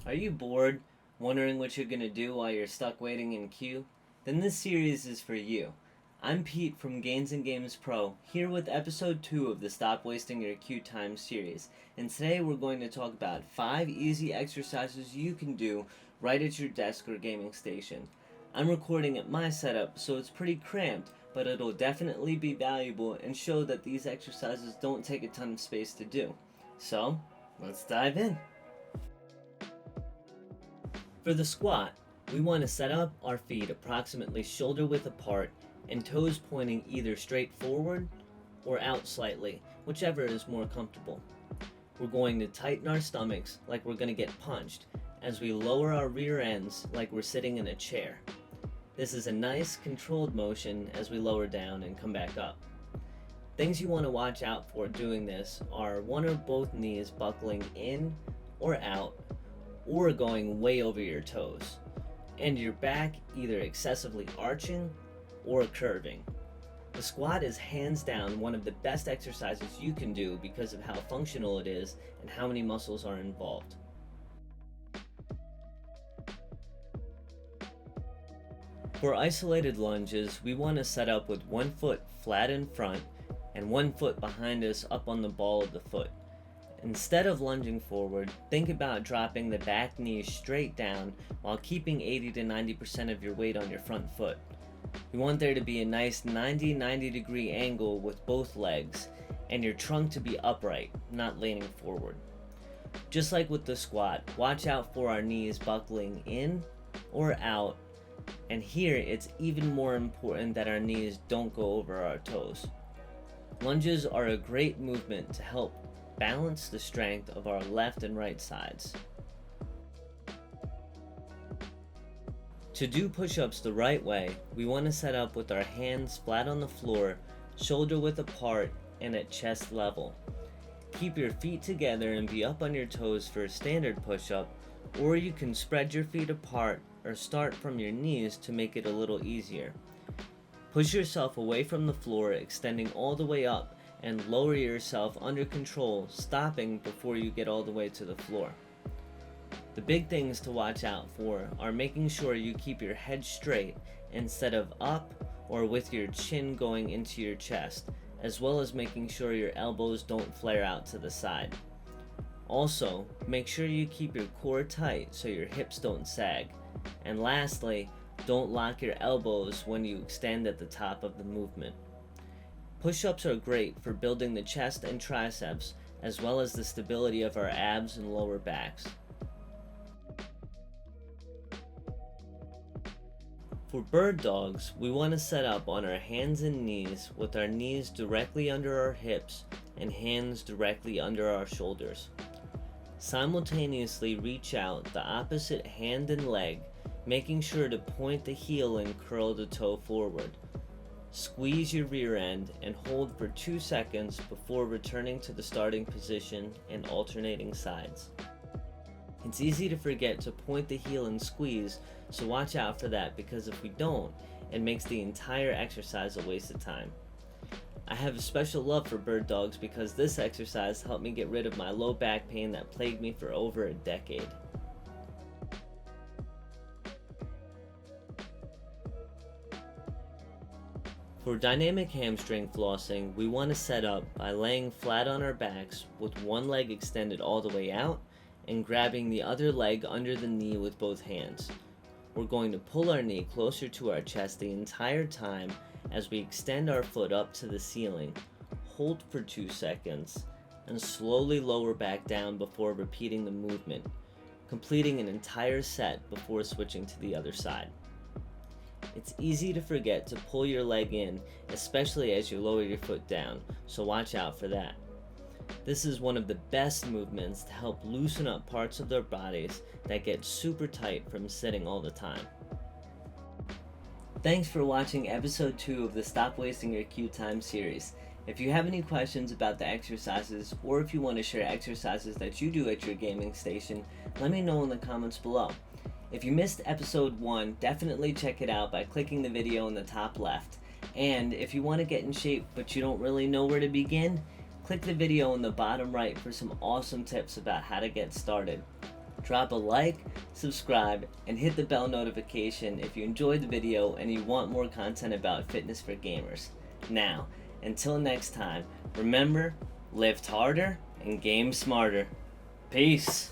Are you bored, wondering what you're going to do while you're stuck waiting in queue? Then this series is for you. I'm Pete from Gains&Games Pro, here with episode 2 of the Stop Wasting Your Queue Time series. And today we're going to talk about 5 easy exercises you can do right at your desk or gaming station. I'm recording at my setup, so it's pretty cramped, but it'll definitely be valuable and show that these exercises don't take a ton of space to do. So, let's dive in. For the squat, we want to set up our feet approximately shoulder width apart and toes pointing either straight forward or out slightly, whichever is more comfortable. We're going to tighten our stomachs like we're going to get punched as we lower our rear ends like we're sitting in a chair. This is a nice controlled motion as we lower down and come back up. Things you want to watch out for doing this are one or both knees buckling in or out or going way over your toes, and your back either excessively arching or curving. The squat is hands down one of the best exercises you can do because of how functional it is and how many muscles are involved. For isolated lunges, we want to set up with one foot flat in front and one foot behind us up on the ball of the foot. Instead of lunging forward, think about dropping the back knee straight down while keeping 80 to 90% of your weight on your front foot. You want there to be a nice 90 degree angle with both legs, and your trunk to be upright, not leaning forward. Just like with the squat, watch out for our knees buckling in or out, and here it's even more important that our knees don't go over our toes. Lunges are a great movement to help balance the strength of our left and right sides. To do push-ups the right way, we want to set up with our hands flat on the floor, shoulder width apart, and at chest level. Keep your feet together and be up on your toes for a standard push-up, or you can spread your feet apart or start from your knees to make it a little easier. Push yourself away from the floor, extending all the way up, and lower yourself under control, stopping before you get all the way to the floor. The big things to watch out for are making sure you keep your head straight instead of up or with your chin going into your chest, as well as making sure your elbows don't flare out to the side. Also, make sure you keep your core tight so your hips don't sag. And lastly, don't lock your elbows when you extend at the top of the movement. Push-ups are great for building the chest and triceps, as well as the stability of our abs and lower backs. For bird dogs, we want to set up on our hands and knees with our knees directly under our hips and hands directly under our shoulders. Simultaneously reach out the opposite hand and leg, making sure to point the heel and curl the toe forward. Squeeze your rear end and hold for 2 seconds before returning to the starting position and alternating sides. It's easy to forget to point the heel and squeeze, so watch out for that because if we don't, it makes the entire exercise a waste of time. I have a special love for bird dogs because this exercise helped me get rid of my low back pain that plagued me for over a decade. For dynamic hamstring flossing, we want to set up by laying flat on our backs with one leg extended all the way out and grabbing the other leg under the knee with both hands. We're going to pull our knee closer to our chest the entire time as we extend our foot up to the ceiling, hold for 2 seconds, and slowly lower back down before repeating the movement, completing an entire set before switching to the other side. It's easy to forget to pull your leg in, especially as you lower your foot down, so watch out for that. This is one of the best movements to help loosen up parts of their bodies that get super tight from sitting all the time. Thanks for watching episode 2 of the Stop Wasting Your Queue Time series. If you have any questions about the exercises, or if you want to share exercises that you do at your gaming station, let me know in the comments below. If you missed episode 1, definitely check it out by clicking the video in the top left. And if you want to get in shape but you don't really know where to begin, click the video in the bottom right for some awesome tips about how to get started. Drop a like, subscribe, and hit the bell notification if you enjoyed the video and you want more content about fitness for gamers. Now, until next time, remember, lift harder and game smarter. Peace!